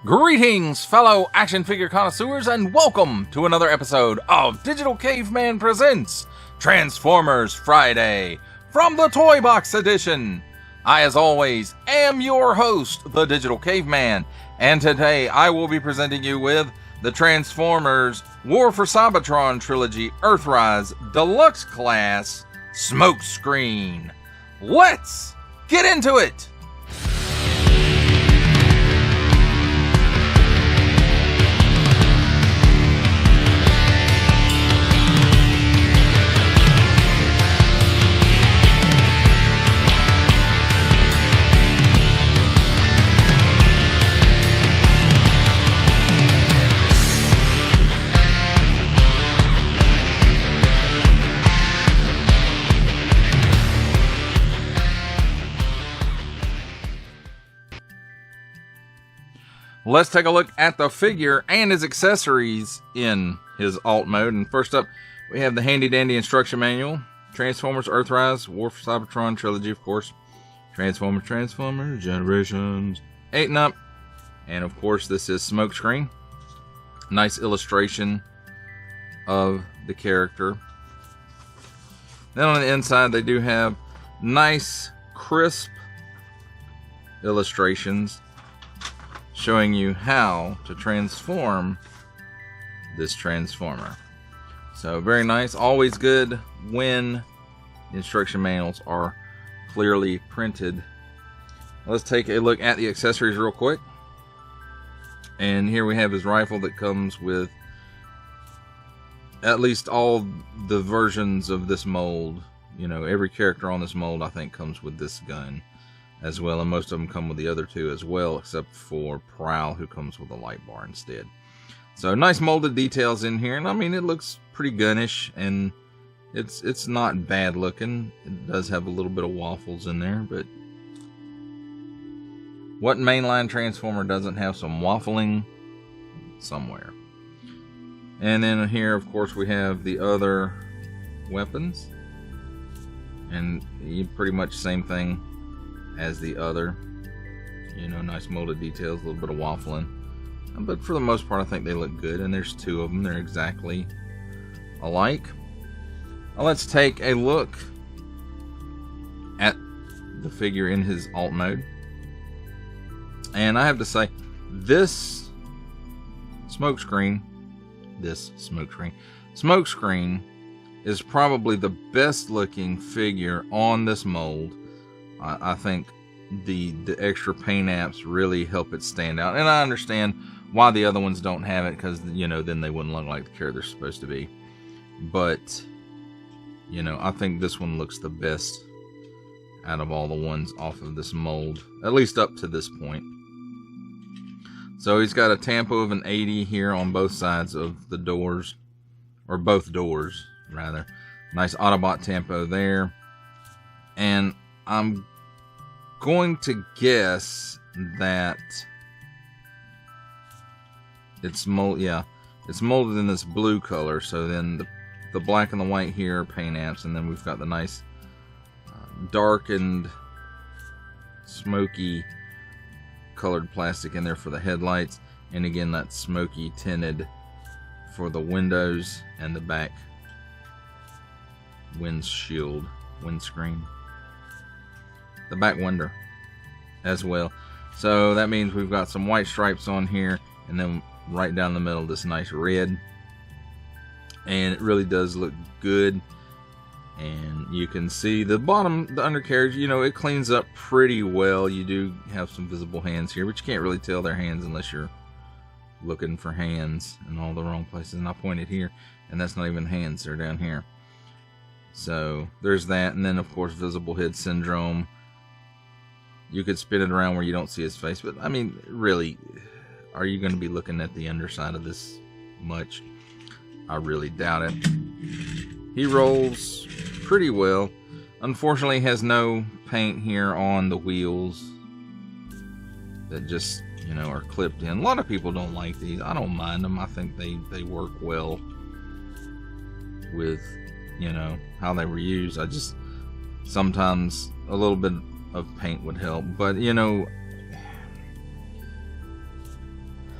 Greetings, fellow action figure connoisseurs, and welcome to another episode of Digital Caveman Presents Transformers Friday from the Toybox edition. I, as always, am your host, the Digital Caveman, and today I will be presenting you with the Transformers War for Cybertron Trilogy Earthrise Deluxe Class Smokescreen. Let's get into it! Let's take a look at the figure and his accessories in his alt mode. And first up, we have the handy dandy instruction manual. Transformers, Earthrise, War for Cybertron Trilogy, of course. Transformers, Generations, 8 and up. And of course, this is Smokescreen. Nice illustration of the character. Then on the inside, they do have nice, crisp illustrations showing you how to transform this Transformer. So very nice. Always good when instruction manuals are clearly printed. Let's take a look at the accessories real quick. And here we have his rifle that comes with at least all the versions of this mold. You know, every character on this mold I think comes with this gun as well, and most of them come with the other two as well, except for Prowl, who comes with a light bar instead. So nice molded details in here, and I mean, it looks pretty gunnish, and it's not bad looking. It does have a little bit of waffles in there, but what mainline Transformer doesn't have some waffling somewhere? And then here, of course, we have the other weapons, and pretty much same thing as the other. You know, nice molded details, a little bit of waffling, but for the most part I think they look good. And there's two of them, they're exactly alike. Now let's take a look at the figure in his alt mode, and I have to say, this Smokescreen is probably the best looking figure on this mold. I think the extra paint apps really help it stand out. And I understand why the other ones don't have it, because, you know, then they wouldn't look like the character they're supposed to be. But, you know, I think this one looks the best out of all the ones off of this mold, at least up to this point. So he's got a tempo of an 80 here on both sides of the doors, or both doors, rather. Nice Autobot tempo there. And I'm going to guess that it's molded in this blue color. So then the black and the white here are paint apps, and then we've got the nice dark and smoky colored plastic in there for the headlights, and again that smoky tinted for the windows and the back windscreen, the back window as well. So that means we've got some white stripes on here, and then right down the middle this nice red, and it really does look good. And you can see the bottom, the undercarriage, you know, it cleans up pretty well. You do have some visible hands here, but you can't really tell they're hands unless you're looking for hands in all the wrong places. And I pointed here, and that's not even hands, they're down here. So there's that. And then of course visible head syndrome. You could spin it around where you don't see his face, but I mean, really, are you going to be looking at the underside of this much? I really doubt it. He rolls pretty well. Unfortunately, has no paint here on the wheels that just, you know, are clipped in. A lot of people don't like these. I don't mind them. I think they work well with, you know, how they were used. I just sometimes a little bit of paint would help. But you know,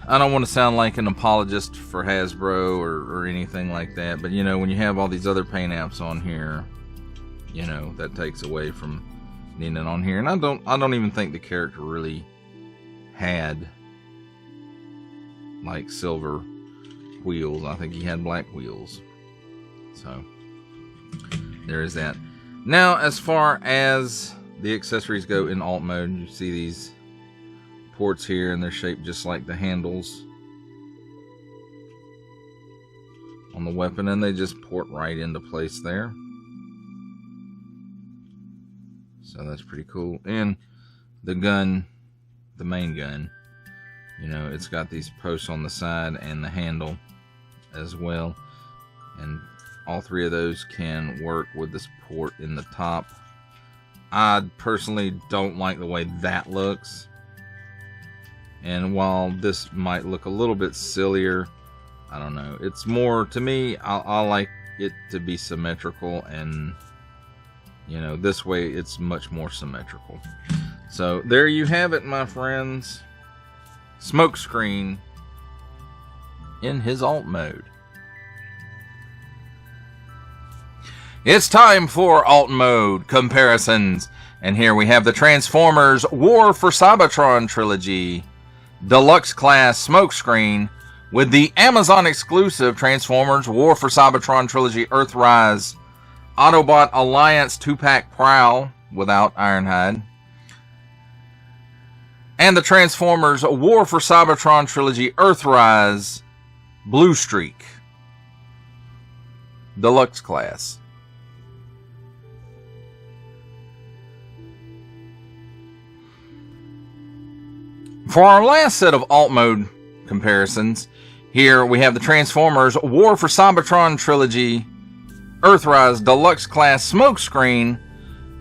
I don't want to sound like an apologist for Hasbro or anything like that, but you know, when you have all these other paint apps on here, you know, that takes away from needing it on here. And I don't even think the character really had like silver wheels. I think he had black wheels. So there is that. Now, as far as the accessories go in alt mode, you see these ports here, and they're shaped just like the handles on the weapon, and they just port right into place there. So that's pretty cool. And the gun, the main gun, you know, it's got these posts on the side and the handle as well, and all three of those can work with this port in the top. I personally don't like the way that looks, and while this might look a little bit sillier, I don't know, it's more, to me, I like it to be symmetrical, and you know, this way it's much more symmetrical. So there you have it, my friends. Smokescreen in his alt mode. It's time for alt mode comparisons, and here we have the Transformers War for Cybertron Trilogy Deluxe Class Smokescreen with the Amazon exclusive Transformers War for Cybertron Trilogy Earthrise Autobot Alliance 2-pack Prowl without Ironhide, and the Transformers War for Cybertron Trilogy Earthrise Blue Streak Deluxe Class. For our last set of alt mode comparisons, here we have the Transformers War for Cybertron Trilogy Earthrise Deluxe Class Smokescreen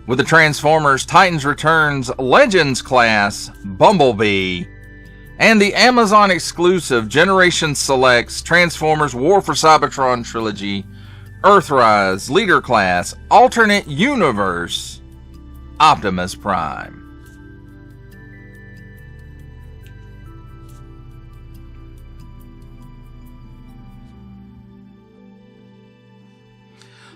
with the Transformers Titans Returns Legends Class Bumblebee, and the Amazon exclusive Generation Selects Transformers War for Cybertron Trilogy Earthrise Leader Class Alternate Universe Optimus Prime.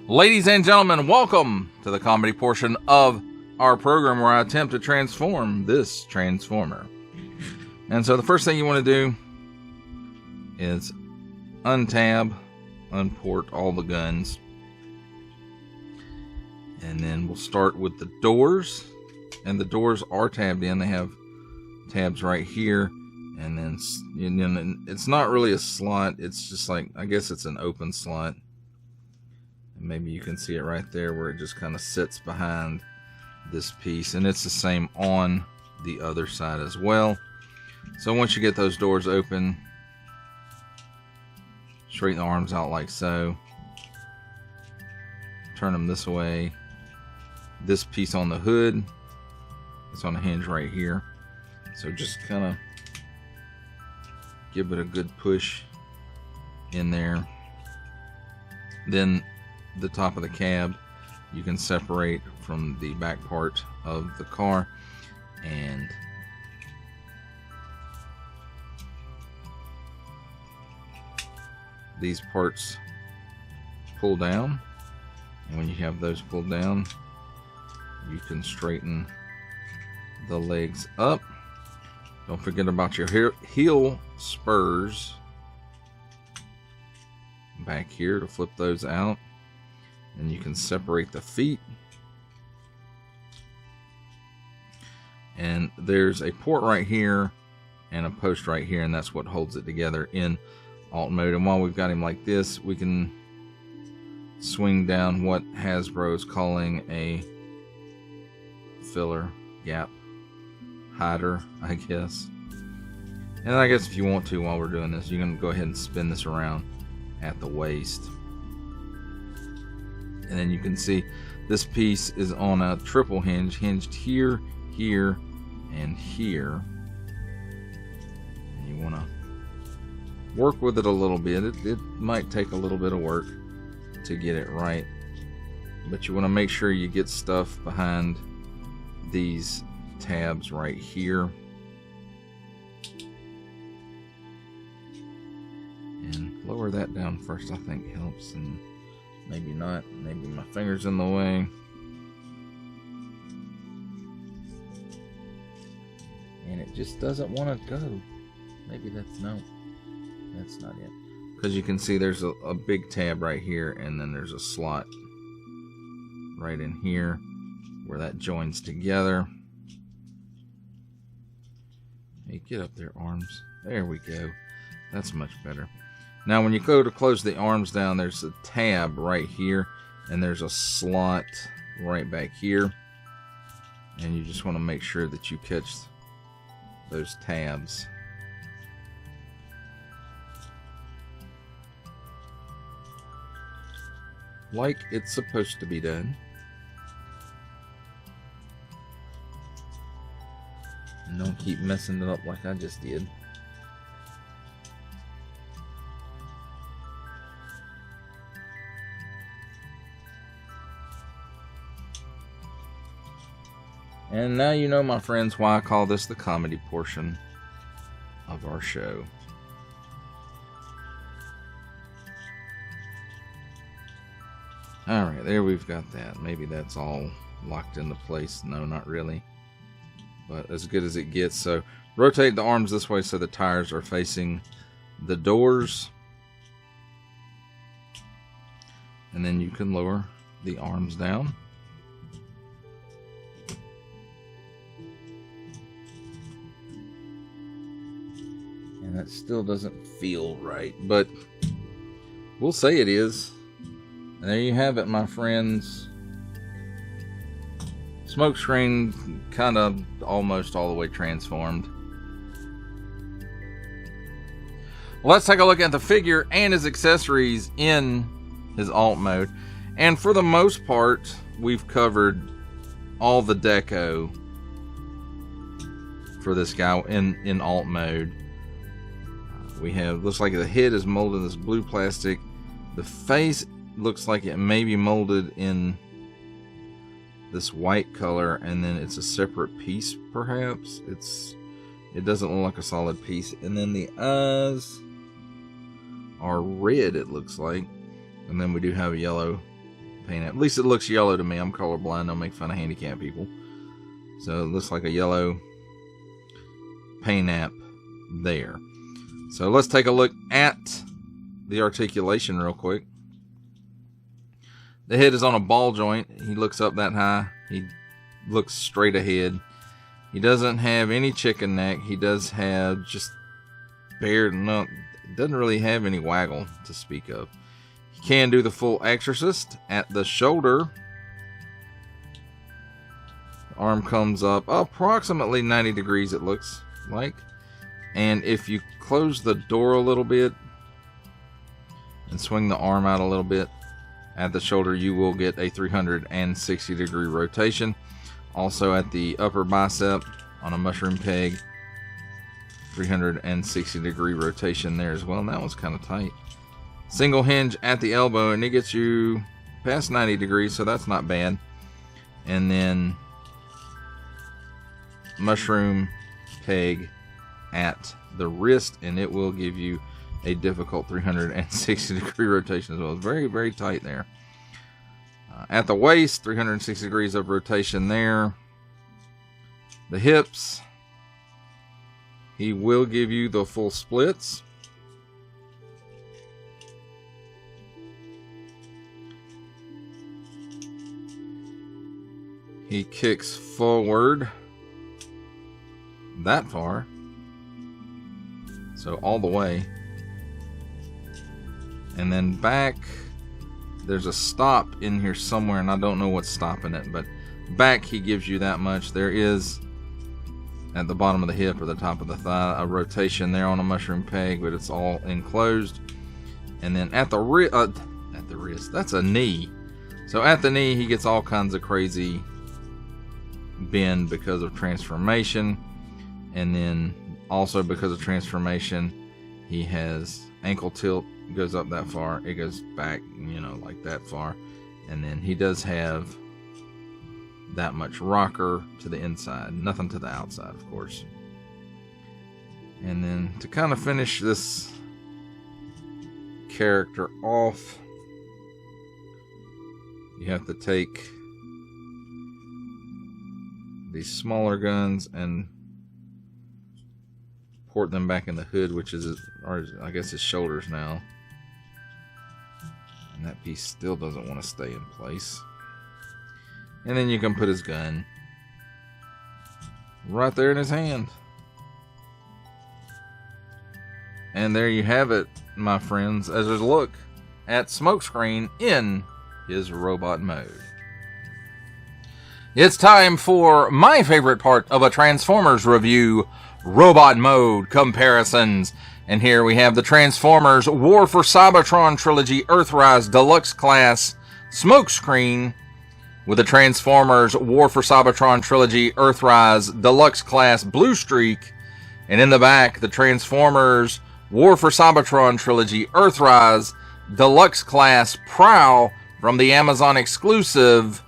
Ladies and gentlemen, welcome to the comedy portion of our program where I attempt to transform this Transformer. And so the first thing you want to do is untab, unport all the guns. And then we'll start with the doors. And the doors are tabbed in. They have tabs right here. And then it's not really a slot. It's just like, I guess it's an open slot. And maybe you can see it right there where it just kind of sits behind this piece. And it's the same on the other side as well. So once you get those doors open, straighten the arms out like so. Turn them this way. This piece on the hood, it's on a hinge right here. So just kind of give it a good push in there. Then the top of the cab you can separate from the back part of the car, and these parts pull down, and when you have those pulled down, you can straighten the legs up. Don't forget about your heel spurs back here to flip those out. And you can separate the feet. And there's a port right here and a post right here, and that's what holds it together in alt mode. And while we've got him like this, we can swing down what Hasbro is calling a filler gap hider, I guess. And I guess if you want to, while we're doing this, you can go ahead and spin this around at the waist. And then you can see this piece is on a triple hinge, hinged here, here, and here. And you want to work with it a little bit. It might take a little bit of work to get it right, but you want to make sure you get stuff behind these tabs right here. And lower that down first, I think helps, and maybe not. Maybe my finger's in the way. And it just doesn't want to go. Maybe that's not it. Because you can see there's a big tab right here, and then there's a slot right in here where that joins together. Hey, get up there, arms. There we go. That's much better. Now when you go to close the arms down, there's a tab right here, and there's a slot right back here. And you just want to make sure that you catch those tabs. Like it's supposed to be done. And don't keep messing it up like I just did. And now you know, my friends, why I call this the comedy portion of our show. Alright, there we've got that. Maybe that's all locked into place. No, not really. But as good as it gets. So rotate the arms this way so the tires are facing the doors. And then you can lower the arms down. And that still doesn't feel right, but we'll say it is. And there you have it, my friends. Smokescreen kind of almost all the way transformed. Well, let's take a look at the figure and his accessories in his alt mode. And for the most part, we've covered all the deco for this guy in alt mode. We have, looks like the head is molded in this blue plastic. The face looks like it may be molded in this white color, and then it's a separate piece, perhaps. It doesn't look like a solid piece. And then the eyes are red, it looks like. And then we do have a yellow paint. At least it looks yellow to me. I'm colorblind. Don't make fun of handicapped people. So it looks like a yellow paint app there. So let's take a look at the articulation real quick. The head is on a ball joint. He looks up that high. He looks straight ahead. He doesn't have any chicken neck. He does have just bare, no, doesn't really have any waggle to speak of. He can do the full exorcist at the shoulder. The arm comes up approximately 90 degrees, it looks like. And if you close the door a little bit and swing the arm out a little bit at the shoulder, you will get a 360 degree rotation. Also at the upper bicep on a mushroom peg, 360 degree rotation there as well. And that one's kind of tight. Single hinge at the elbow, and it gets you past 90 degrees, so that's not bad. And then mushroom peg at the wrist, and it will give you a difficult 360 degree rotation as well. It's very, very tight there. At the waist, 360 degrees of rotation there. The hips, he will give you the full splits. He kicks forward that far. So all the way. And then back, there's a stop in here somewhere, and I don't know what's stopping it, but back he gives you that much. There is, at the bottom of the hip or the top of the thigh, a rotation there on a mushroom peg, but it's all enclosed. And then at the wrist, that's a knee. So at the knee, he gets all kinds of crazy bend because of transformation. And then also because of transformation, he has ankle tilt. Goes up that far, it goes back, you know, like that far. And then he does have that much rocker to the inside. Nothing to the outside, of course. And then to kind of finish this character off, you have to take these smaller guns and port them back in the hood, which is, or I guess his shoulders now. And that piece still doesn't want to stay in place. And then you can put his gun right there in his hand. And there you have it, my friends, as a look at Smokescreen in his robot mode. It's time for my favorite part of a Transformers review, robot mode comparisons. And here we have the Transformers War for Cybertron Trilogy Earthrise Deluxe Class Smokescreen with the Transformers War for Cybertron Trilogy Earthrise Deluxe Class Blue Streak. And in the back, the Transformers War for Cybertron Trilogy Earthrise Deluxe Class Prowl from the Amazon exclusive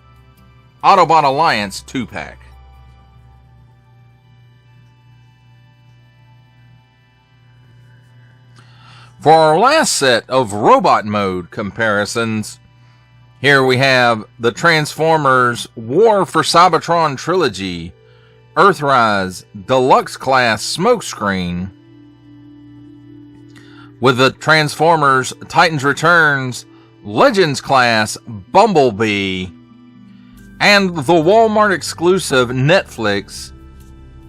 Autobot Alliance 2-pack. For our last set of robot mode comparisons, here we have the Transformers War for Cybertron Trilogy Earthrise Deluxe Class Smokescreen with the Transformers Titans Returns Legends Class Bumblebee and the Walmart exclusive Netflix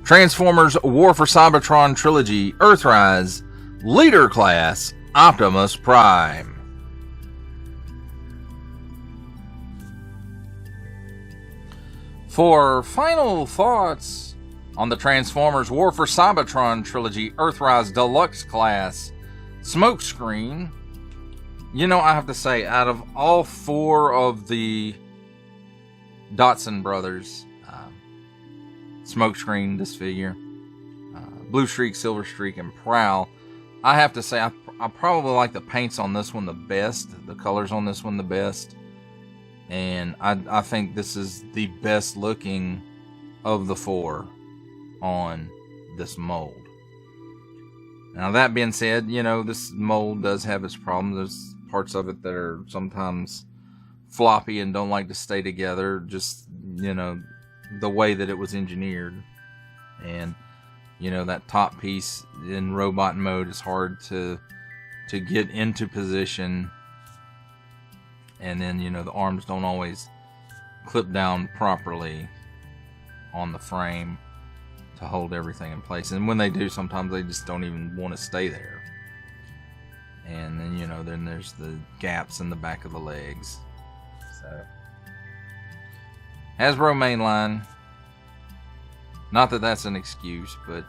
Transformers War for Cybertron Trilogy Earthrise Leader Class Optimus Prime. For final thoughts on the Transformers War for Cybertron Trilogy Earthrise Deluxe Class Smokescreen, you know, I have to say, out of all four of the Dotson brothers, Smokescreen, this figure, Blue Streak, Silver Streak, and Prowl, I have to say I probably like the paints on this one the best, the colors on this one the best, and I think this is the best looking of the four on this mold. Now that being said, you know, this mold does have its problems. There's parts of it that are sometimes floppy and don't like to stay together, just, you know, the way that it was engineered. And, you know, that top piece in robot mode is hard to get into position. And then, you know, the arms don't always clip down properly on the frame to hold everything in place. And when they do, sometimes they just don't even want to stay there. And then, you know, then there's the gaps in the back of the legs. So, Hasbro mainline. Not that that's an excuse, but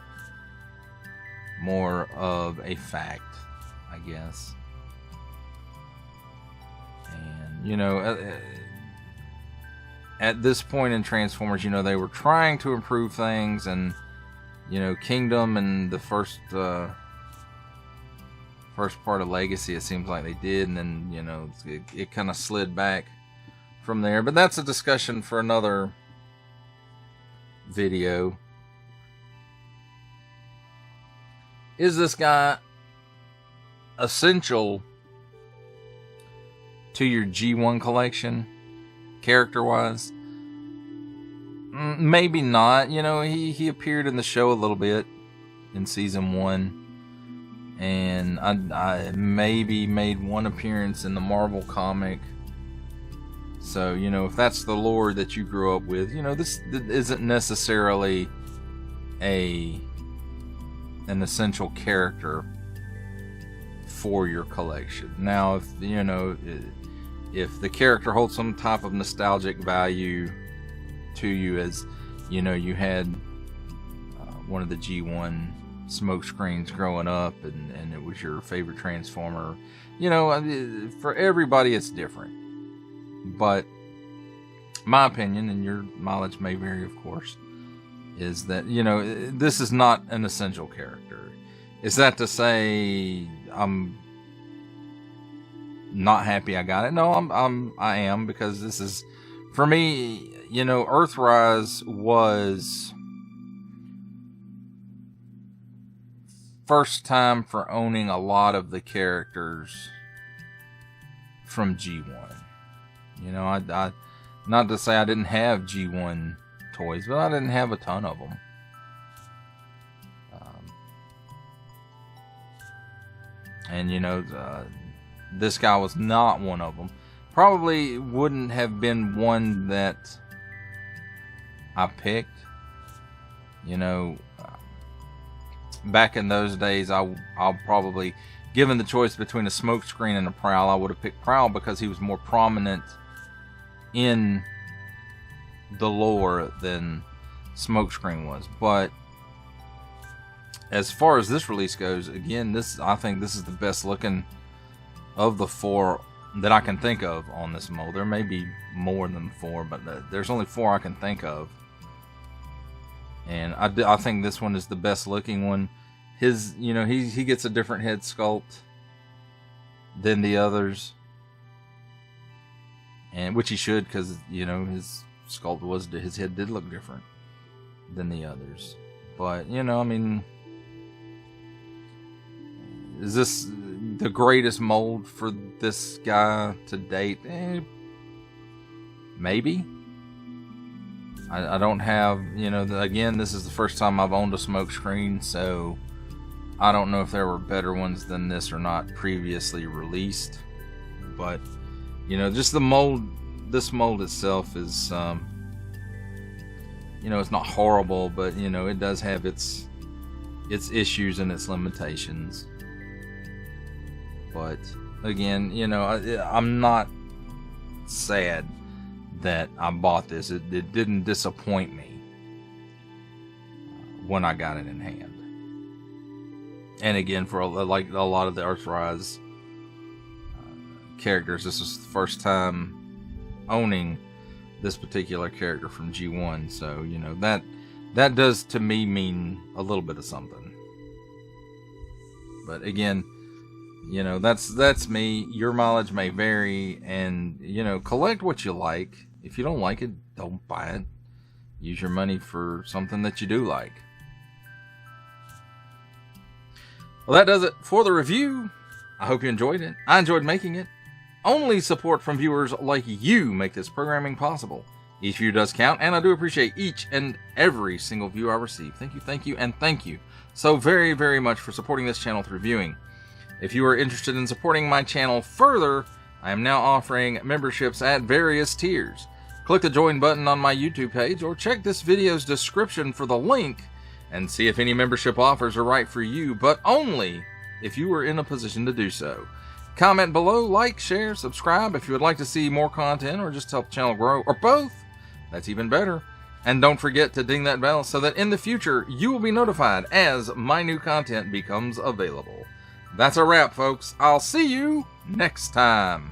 more of a fact, I guess. And, you know, at this point in Transformers, you know, they were trying to improve things, and, you know, Kingdom and the first part of Legacy, it seems like they did, and then, you know, it kind of slid back from there. But that's a discussion for another video. Is this guy essential to your G1 collection, character-wise? Maybe not. You know, he appeared in the show a little bit in Season 1. And I maybe made one appearance in the Marvel comic. So, you know, if that's the lore that you grew up with, you know, this isn't necessarily an essential character for your collection. Now, if, you know, if the character holds some type of nostalgic value to you, as, you know, you had one of the G1 Smokescreens growing up, and it was your favorite Transformer, you know, for everybody it's different. But my opinion, and your mileage may vary, of course, is that, you know, this is not an essential character. Is that to say I'm not happy I got it? No, I am, because this is, for me, you know, Earthrise was first time for owning a lot of the characters from G1. You know, I not to say I didn't have G1 toys, but I didn't have a ton of them. And you know, this guy was not one of them. Probably wouldn't have been one that I picked. You know, back in those days, I'll probably, given the choice between a Smokescreen and a Prowl, I would have picked Prowl because he was more prominent in the lore than Smokescreen was. But as far as this release goes, again, I think this is the best looking of the 4 that I can think of on this mold. There may be more than 4, but there's only 4 I can think of. And I think this one is the best looking one. His, you know, he gets a different head sculpt than the others, and which he should, because you know his sculpt was, his head did look different than the others. But you know, I mean, is this the greatest mold for this guy to date? Maybe. I don't have, you know, again, this is the first time I've owned a Smokescreen, so I don't know if there were better ones than this or not previously released. But, you know, just the mold, this mold itself is, you know, it's not horrible, but, you know, it does have its issues and its limitations. But, again, you know, I'm not sad that I bought this. It didn't disappoint me when I got it in hand. And again, for like a lot of the Earthrise characters, this is the first time owning this particular character from G1. So, you know, that does to me mean a little bit of something. But again, you know, that's me. Your mileage may vary, and you know, collect what you like. If you don't like it, don't buy it. Use your money for something that you do like. Well, that does it for the review. I hope you enjoyed it. I enjoyed making it. Only support from viewers like you make this programming possible. Each view does count, and I do appreciate each and every single view I receive. Thank you, and thank you so very, very much for supporting this channel through viewing. If you are interested in supporting my channel further, I am now offering memberships at various tiers. Click the join button on my YouTube page, or check this video's description for the link and see if any membership offers are right for you, but only if you are in a position to do so. Comment below, like, share, subscribe if you would like to see more content or just help the channel grow, or both. That's even better. And don't forget to ding that bell so that in the future you will be notified as my new content becomes available. That's a wrap, folks. I'll see you next time.